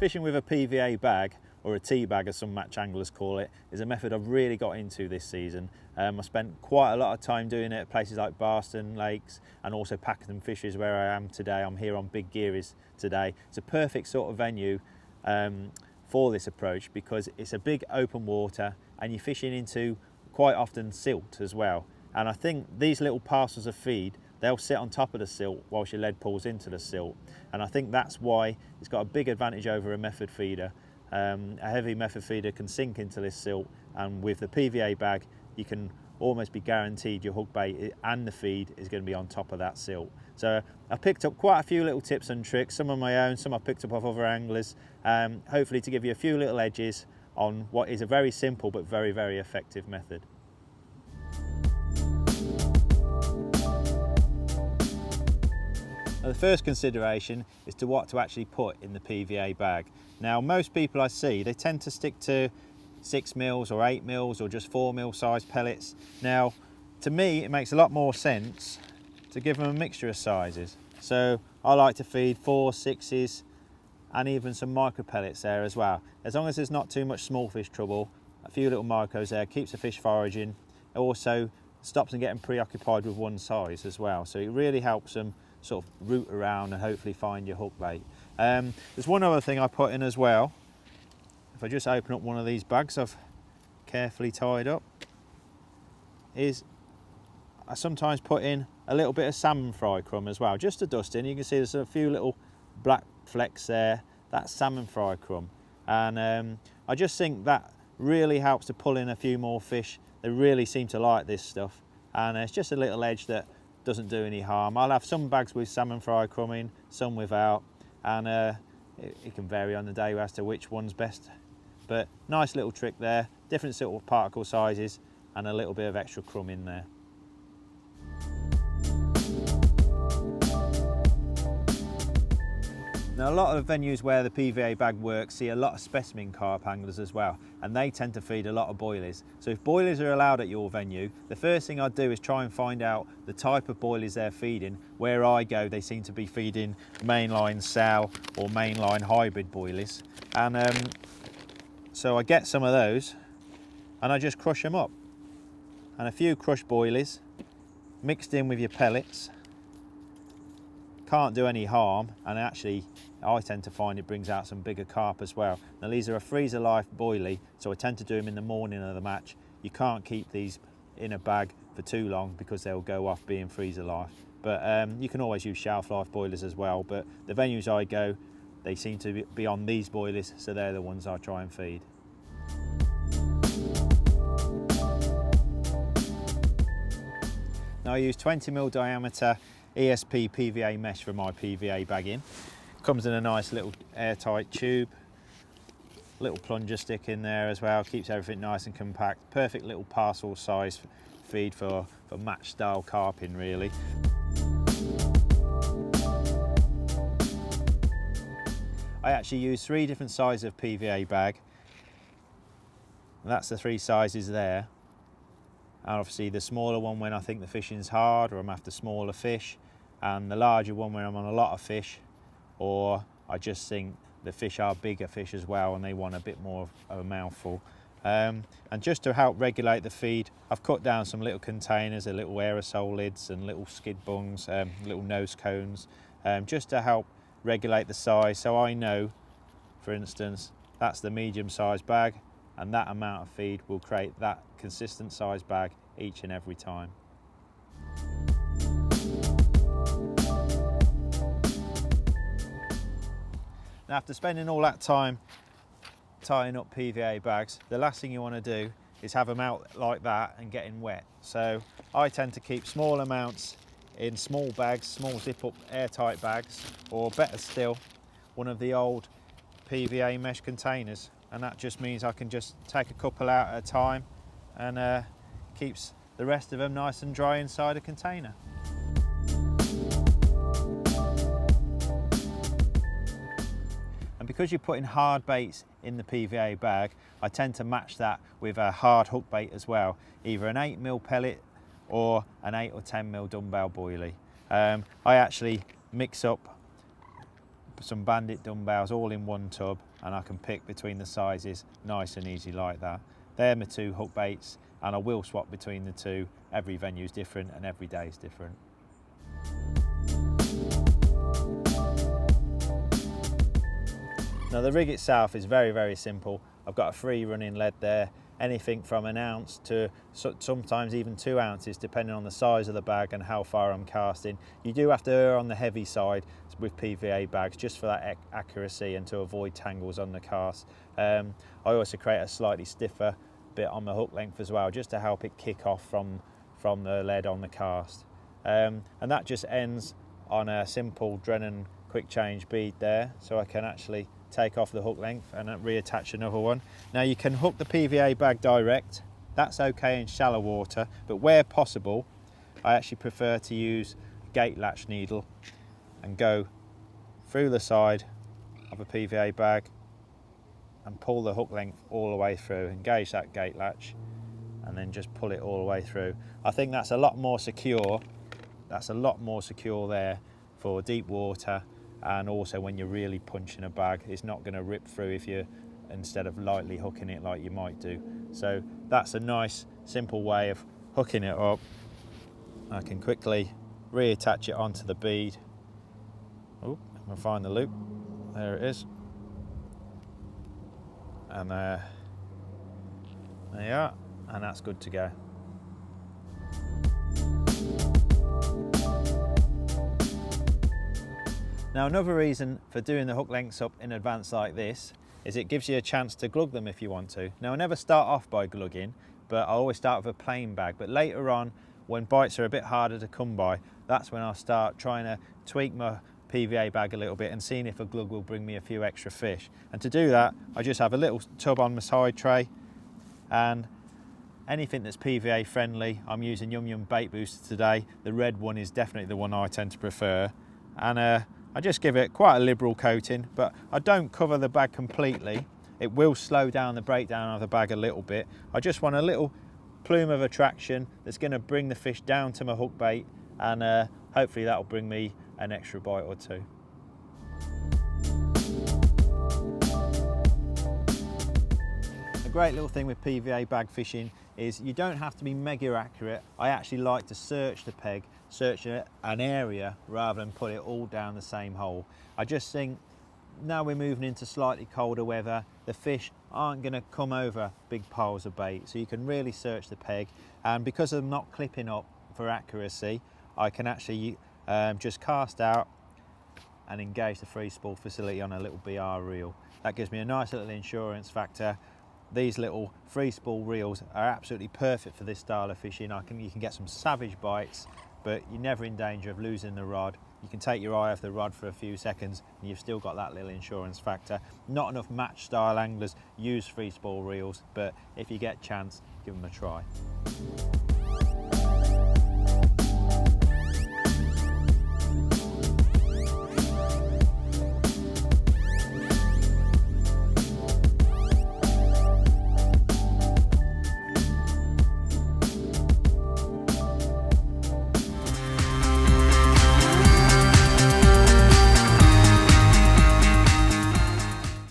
Fishing with a PVA bag, or a tea bag as some match anglers call it, is a method I've really got into this season. I spent quite a lot of time doing it at places like Barston Lakes and also Pakenham Fisheries where I am today. I'm here on Big Gearies today. It's a perfect sort of venue for this approach because it's a big open water and you're fishing into quite often silt as well. And I think these little parcels of feed, they'll sit on top of the silt whilst your lead pulls into the silt. And I think that's why it's got a big advantage over a method feeder. A heavy method feeder can sink into this silt, and with the PVA bag you can almost be guaranteed your hook bait and the feed is going to be on top of that silt. So I picked up quite a few little tips and tricks, some of my own, some I picked up off other anglers, hopefully to give you a few little edges on what is a very simple but very, very effective method. Now, the first consideration is to what to actually put in the PVA bag. Now most people I see, they tend to stick to 6 mils or 8 mils or just 4 mil size pellets. Now to me it makes a lot more sense to give them a mixture of sizes. So I like to feed 4, 6s and even some micro pellets there as well. As long as there's not too much small fish trouble, a few little micros there keeps the fish foraging. It also stops them getting preoccupied with one size as well. So it really helps them sort of root around and hopefully find your hook bait. There's one other thing I put in as well. If I just open up one of these bags I've carefully tied up, is I sometimes put in a little bit of salmon fry crumb as well, just to dust in. You can see there's a few little black flecks there. That's salmon fry crumb, and I just think that really helps to pull in a few more fish. They really seem to like this stuff, and it's just a little edge that doesn't do any harm. I'll have some bags with salmon fry crumb in, some without, and it can vary on the day as to which one's best. But nice little trick there, different sort of particle sizes and a little bit of extra crumb in there. Now a lot of venues where the PVA bag works see a lot of specimen carp anglers as well, and they tend to feed a lot of boilies. So if boilies are allowed at your venue, the first thing I'd do is try and find out the type of boilies they're feeding. Where I go, they seem to be feeding mainline sow or mainline hybrid boilies, and so I get some of those and I just crush them up, and a few crushed boilies mixed in with your pellets can't do any harm, and actually I tend to find it brings out some bigger carp as well. Now these are a freezer life boilie, so I tend to do them in the morning of the match. You can't keep these in a bag for too long because they'll go off being freezer life, but you can always use shelf life boilers as well. But the venues I go, they seem to be on these boilies, so they're the ones I try and feed. Now I use 20mm diameter ESP PVA mesh for my PVA bagging. Comes in a nice little airtight tube, little plunger stick in there as well, keeps everything nice and compact. Perfect little parcel size feed for match style carping really. I actually use 3 different sizes of PVA bag. And that's the 3 sizes there. And obviously the smaller one when I think the fishing's hard or I'm after smaller fish, and the larger one when I'm on a lot of fish, or I just think the fish are bigger fish as well and they want a bit more of a mouthful. And just to help regulate the feed, I've cut down some little containers, the little aerosol lids and little skid bungs, little nose cones, just to help regulate the size. So I know, for instance, that's the medium sized bag, and that amount of feed will create that consistent size bag each and every time. Now after spending all that time tying up PVA bags, the last thing you want to do is have them out like that and getting wet. So I tend to keep small amounts in small bags, small zip up airtight bags, or better still, one of the old PVA mesh containers. And that just means I can just take a couple out at a time, and keeps the rest of them nice and dry inside a container. And because you're putting hard baits in the PVA bag, I tend to match that with a hard hook bait as well, either an 8mm pellet or an 8 or 10mm dumbbell boilie. I actually mix up some bandit dumbbells all in one tub, and I can pick between the sizes nice and easy like that. They're my 2 hook baits, and I will swap between the 2. Every venue is different and every day is different. Now the rig itself is very, very simple. I've got a free running lead there, anything from 1 ounce to sometimes even 2 ounces, depending on the size of the bag and how far I'm casting. You do have to err on the heavy side with PVA bags, just for that accuracy and to avoid tangles on the cast. I also create a slightly stiffer bit on the hook length as well, just to help it kick off from the lead on the cast. And that just ends on a simple Drennan quick change bead there, so I can actually take off the hook length and reattach another one. Now you can hook the PVA bag direct, that's okay in shallow water, but where possible I actually prefer to use a gate latch needle and go through the side of a PVA bag and pull the hook length all the way through, engage that gate latch and then just pull it all the way through. I think that's a lot more secure. That's a lot more secure there for deep water, and also when you're really punching a bag, it's not going to rip through if you, instead of lightly hooking it like you might do. So that's a nice simple way of hooking it up. I can quickly reattach it onto the bead. Oh, I'm going to find the loop. There it is. And there you are, and that's good to go. Now another reason for doing the hook lengths up in advance like this is it gives you a chance to glug them if you want to. Now I never start off by glugging, but I always start with a plain bag, but later on when bites are a bit harder to come by, that's when I'll start trying to tweak my PVA bag a little bit and seeing if a glug will bring me a few extra fish. And to do that, I just have a little tub on my side tray, and anything that's PVA friendly. I'm using Yum Yum bait booster today. The red one is definitely the one I tend to prefer, and I just give it quite a liberal coating, but I don't cover the bag completely. It will slow down the breakdown of the bag a little bit. I just want a little plume of attraction that's going to bring the fish down to my hook bait, and hopefully that'll bring me an extra bite or 2. A great little thing with PVA bag fishing is you don't have to be mega accurate. I actually like to search the peg, search an area rather than put it all down the same hole. I just think now we're moving into slightly colder weather, the fish aren't going to come over big piles of bait, so you can really search the peg. And because I'm not clipping up for accuracy, I can actually just cast out and engage the free spool facility on a little BR reel. That gives me a nice little insurance factor. These little free spool reels are absolutely perfect for this style of fishing. You can get some savage bites, but you're never in danger of losing the rod. You can take your eye off the rod for a few seconds and you've still got that little insurance factor. Not enough match style anglers use free spool reels, but if you get a chance, give them a try.